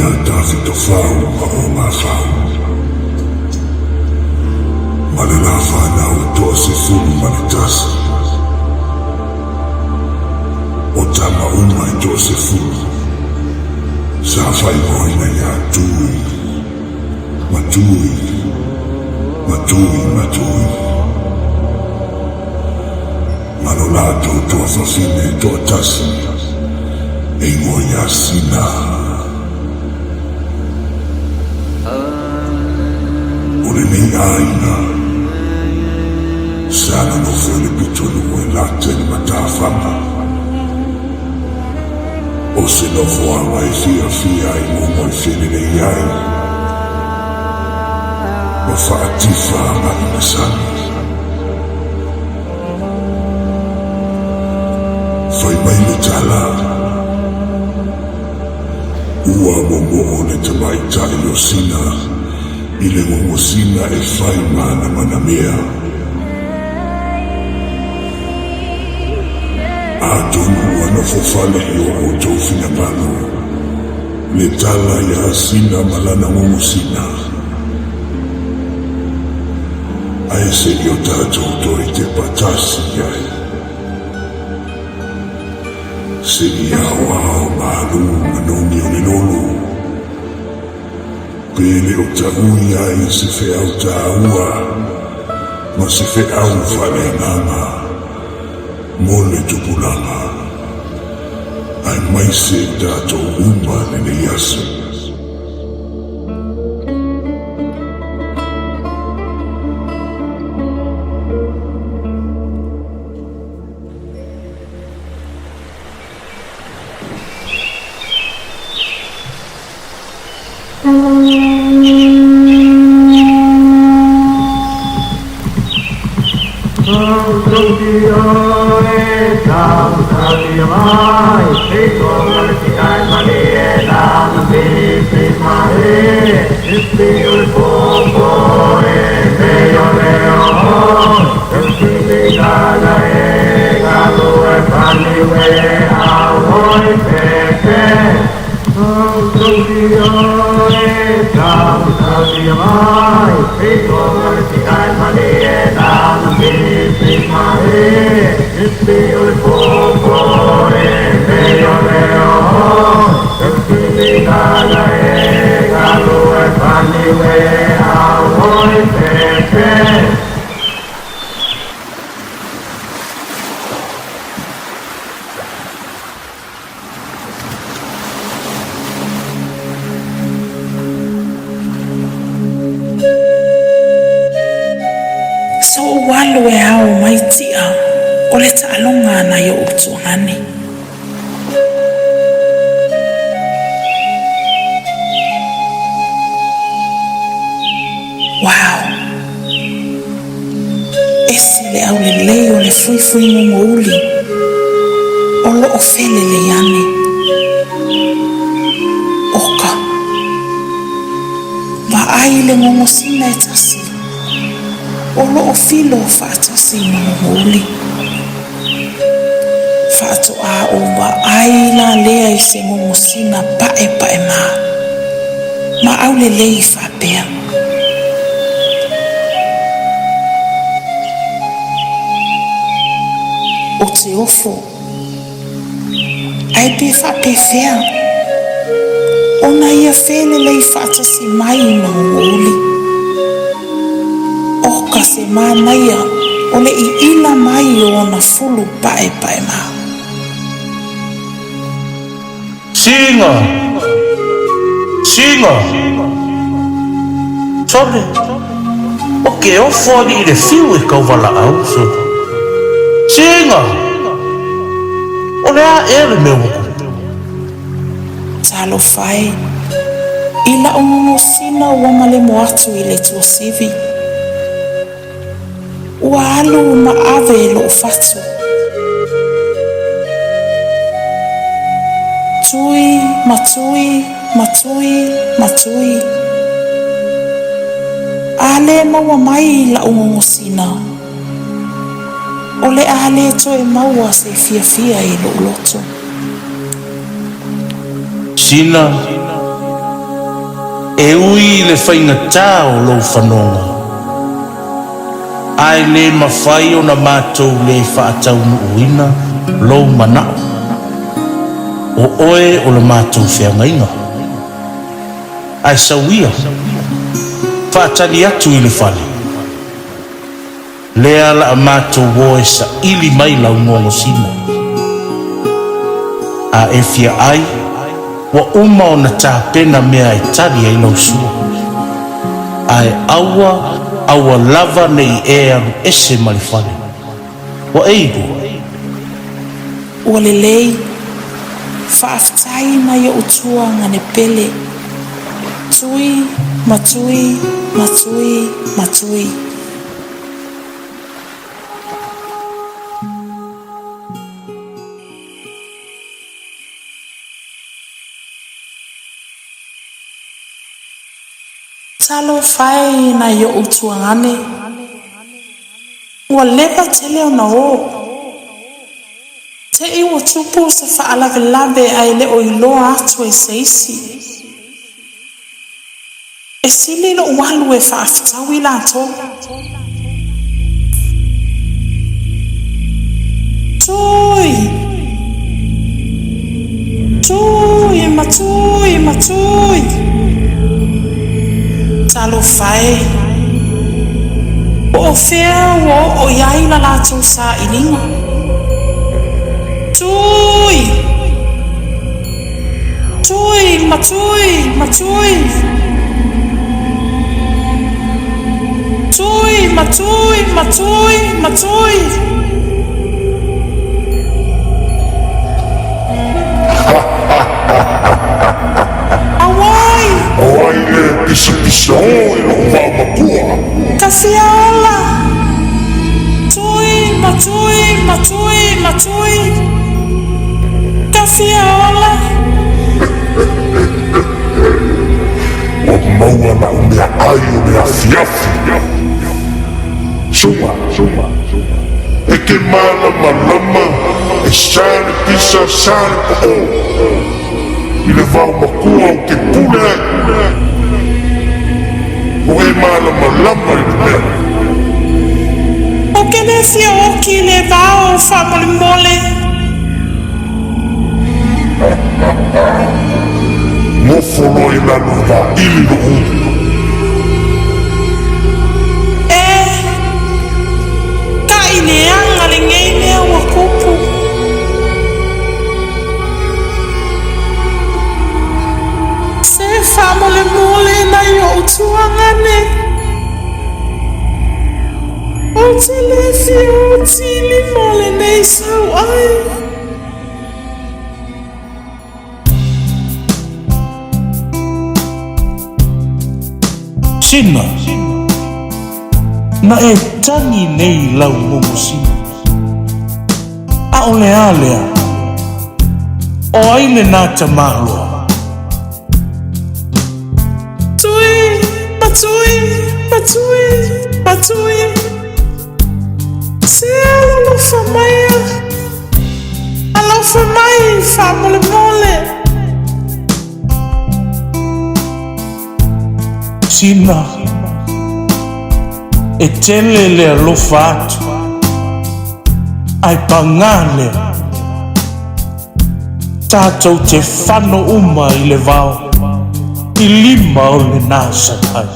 Ia tafi tofau o mafau. Malalafa na uto se fulu manitasi. O tama uma ito se fulu. Safai moina ia tui. Matui. Manolato tua fafine tua tasi. E ngoia sina. Ni aina sana no fele pitolo e latte ni matafama o se no foa mai fia i momo i fele le iai ma faatifa ma i masani fai mai le tala ua momo o le tamaita i lo sina ile ngomosina e fai mana manamea. Atonu ano fofale yo o tofina pano. Le tala ya asina malana ngomosina. Aese yo tato to ite patasi yai. Se ia wao malu manongi o lelolo. Pele o taui ai se fe au taua, ma se fe au fale ngama, mole Tupulaga, ai mai se tato uma nene yasu. Fui mongoli olo ofele le yane oka va aile ngomosina etasi olo ofilo fatasi mongoli fato a o va aila lea i se ngomosina pae ma aule lei fa pea o te ofo ai pe fa pe fea ona ia fele lei fatasi mai no ngoli o ka se manaia o le i ila mai o na fulu pae ma Singa Tole o ke ofo ni le fiu e kauwala au so Singa o le a ere me wuku talo fai ila o ngosina ua male moatu i le tua sivi ua alu ma ave lo fatu matui ale maua mai la o ngosina o le ale to e maua se fia i lo loto Sina e ui le whaingatā o lou whanonga. Ai le mawhai o na mātou le whaatau uina lou manao. O oe o le mātou whiangainga. Ai sauia, whaatani atu i le whale. Lea la a mātou woe sa ili mai lau ngongo sina. A e fia ai, wa uma o na tāpena mea e tari ai lau sua. Ai aua lava nei e alu ese malifale. Wa eigo. Ua lelei, whaaftai na ia utua ngane pele. Tui, matui, matui, matui. Talo fai na ia utua ngane. Ua lewa tele o na o. Te iwa tupu se whaalave labe ai le o iloa atu e seisi. E sili lo walu e whaaftawi lato. Tui! Tui, matui, matui! Talo fai. O fea o iai la lato sa ilinga. Tui! Tui, matui, matui! Tui, matui, matui, matui! Awai! Awai le pisa o e lo whamapua. Kafiaola! Tui, matui, matui, matui! Kafiaola! O maua na o mea ai o mea fiafi. Suma. E ke malama, e sare pisa sare po o. I le vau makua o ke pule. O e malama i le mea. O ke le fia oki le vau whamole mole. Ngofolo i lanu va ili lo uri. Ka ileanga le ngei mea ua kupu. Se whamole mole na i o utuangane. O te le fia o tili mole nei sau ai. Sina, na e tangi nei lau ngongo sina. A o lea, o aile nā ta māloa. Tui, matui, matui, matui. Se alofa maia. Alofa mai, whamole mole. Sina, e tele le alofa atu. Ai pangale. Tātou te whano uma i le vau. I lima o le nasa kai.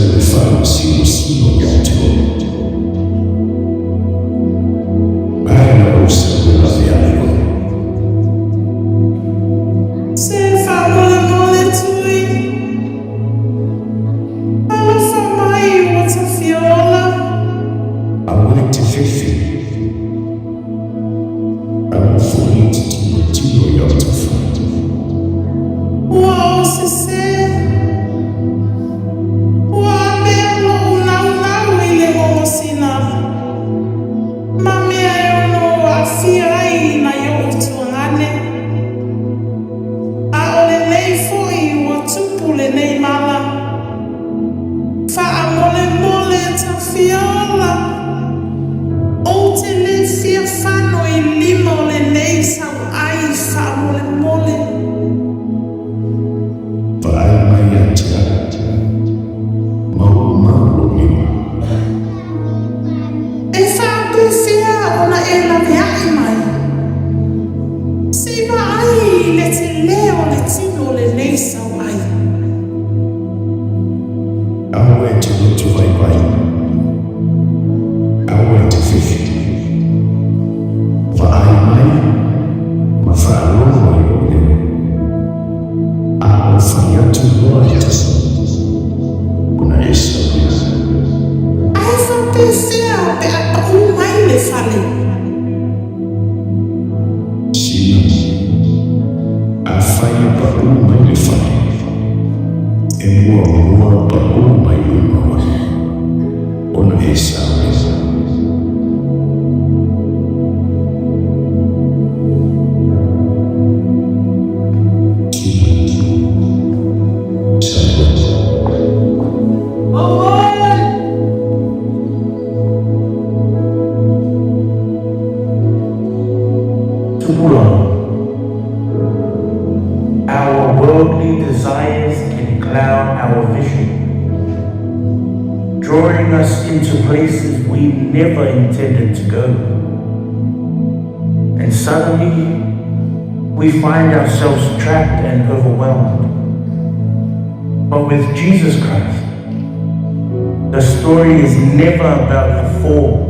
le fai si orientò. Bella rossa della fiamme. Se fa mole tui. Alla fa mai wata fiola. Awete fefe. Awufuliti tino yotafa. Wow, se. Wa melo una wile mo sina. Mami ayono afiai na yo tuangane. Aole nei foi wa tupule nei mala. Fa mole ta fiola. O te le fia fano I limo le nei sau ai fa mole. Vai mai atiata. Mau lima. E fa fia ona e la viai mai. Si va ai le te leo le tino le nei sau ai. Awete lutu vai. Awete fefe. Vai mai. Ma fa longo io. A faiatu lojas. Una essa. Ai fa fia pe a mai le fale. Sim. A faia para uma ele faz. É boa para uma e uma. Ona essa. Tupulaga. Our worldly desires can cloud our vision, drawing us into places we never intended to go. And suddenly, we find ourselves trapped and overwhelmed. But with Jesus Christ, the story is never about the fall.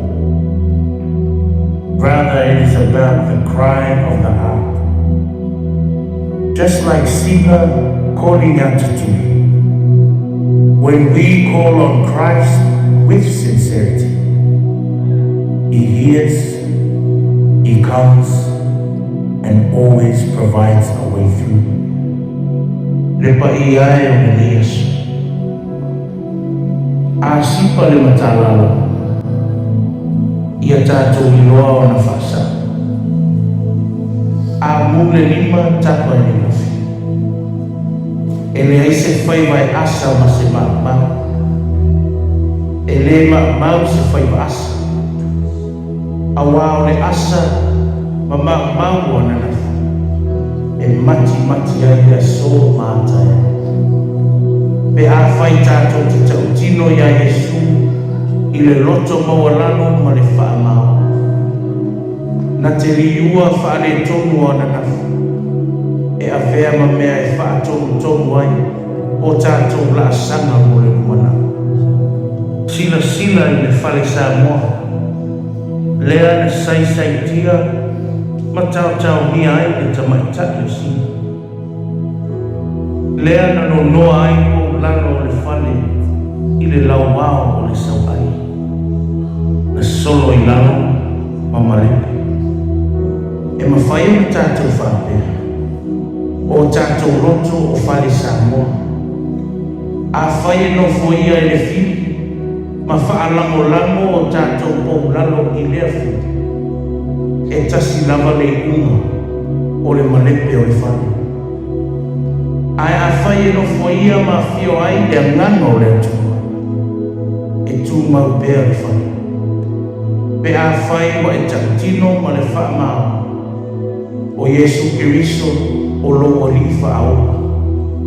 Rather, it is about the cry of the heart. Just like Siba calling out to Tui. When we call on Christ with sincerity, He hears, He comes, and always provides a way through. Lepa iai o Elias. A sipa le matalala. Ia tātou iloa o na whasa. A mule lima tapa ni mufi. E le aise whai vai asa ma se mau. E le mau se whai vai asa. A wao le asa ma mau o na nafu. E mati ai a so mātai. Pe a whai tātou te tau tino ia Yesu. I le loto mawalano ma le wha mau. Na te liua wha le tonu o na nafu. E a whea ma mea e wha tonu ai. O tātou la sanga mo le kumana. Sila i le whale sa moa. Lea na sai tia. Ma tau mia ai le tamaitaki o si. Lea na no noa ai po lano o le whale. I le lau wao o le sau ai. Na solo I lalo ma malepe. E ma whai o tātou whapea. O tātou roto o whale sa moa. A whai no foia e le whiri. Ma whaalango o tātou pou lalo I lea whiri. E tasi lava le unga o le malepe o le whale. Ai a whai no foia ma whio ai le ngano o le atua. E tū mau pēr le whale. Pe a whai wa e takutino ma le wha mao. O Yesu Kiriso o loa li whao.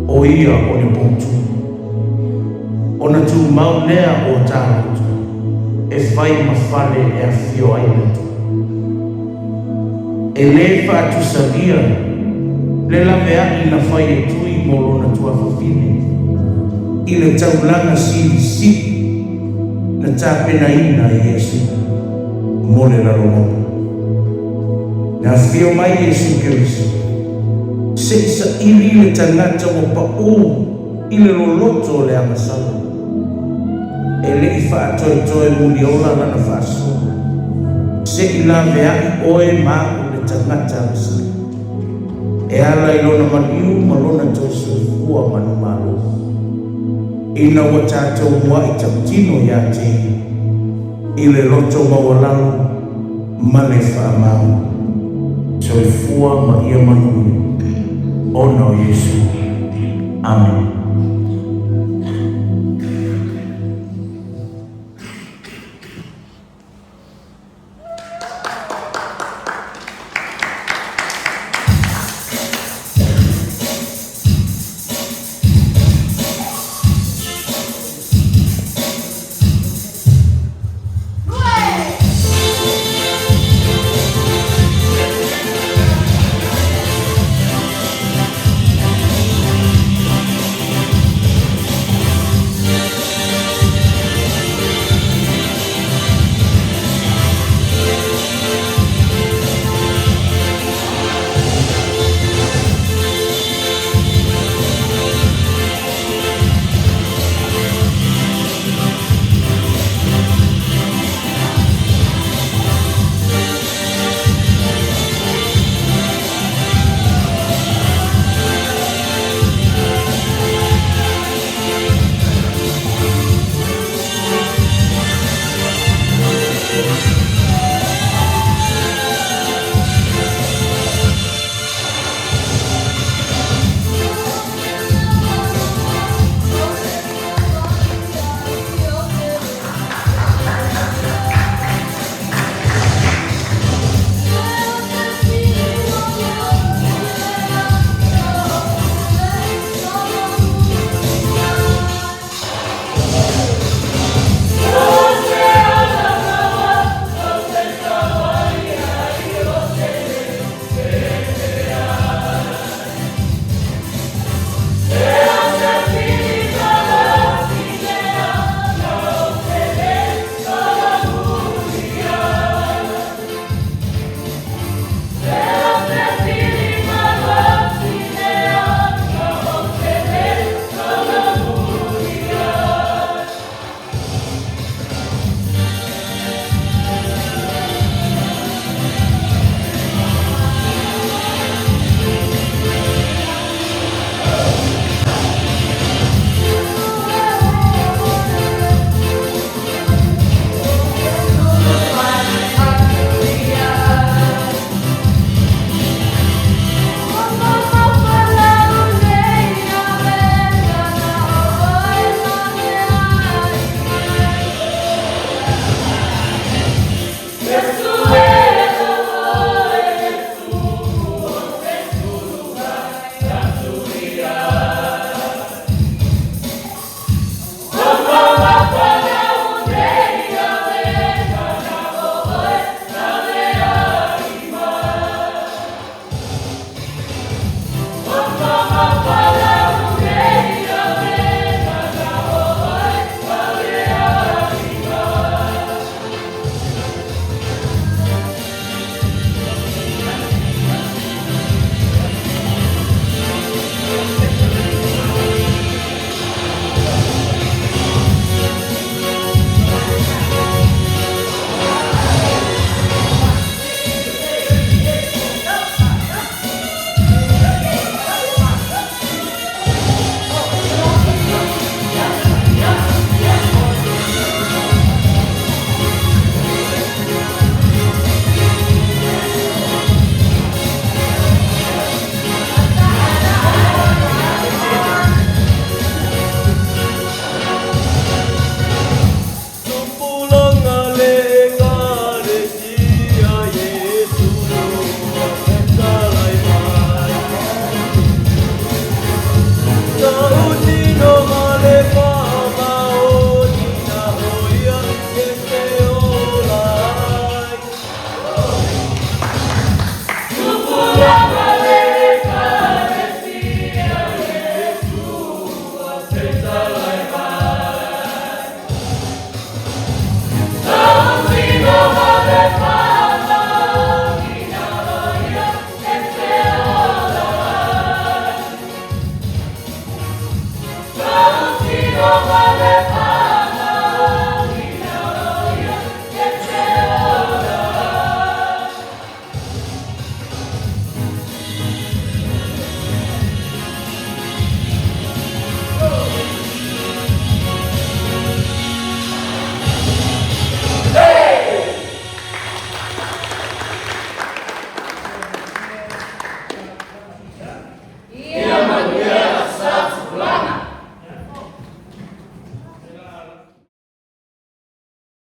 O ia o le pontu. O na tū mau lea o tārutu. E whai ma whale e a whio ai le tu. E le wha tu sabia. Le la mea I na whai e tui molo na tua whawhine. i le taulanga si na tāpena ina Yesu mo le lalonga. Na fio mai Yesu Keriso, se isa ili le tangata o pa'u i le loloto le amasala. E le i whaatoe muli ola lana whaasoa. Se i la mea i oe maa o le tangata amasala. E ala i lona maniu malona toi sifua manu malo. Ina wa tātou mua i tautino ia te i le loto mawalalo ma le whaamau. Sifua ma ia manu ona o Yesu. Amen.